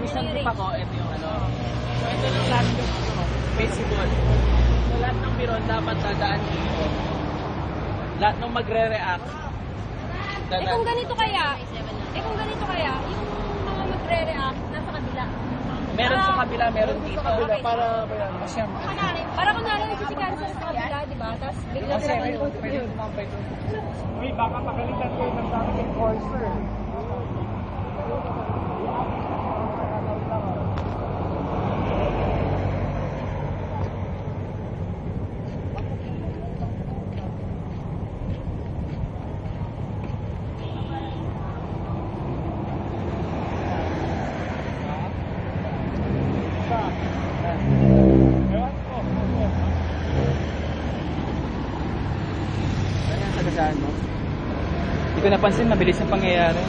isang tip ako, ito yung ano. So ito yung lahat yung visible. So lahat ng biron dapat dadaan dito. Lahat ng magre-react. Kung ganito kaya, yung mga magre-react nasa kabila. Meron sa kabila, meron dito. Okay. Para Para kunwari nagsisikan sa kabila, di ba? Tapos biglang ganun. Uy, baka pakalitan ko ng dami enforcer. Ano yung sagasaan mo? Hindi ko napansin, mabilis ang pangyayari.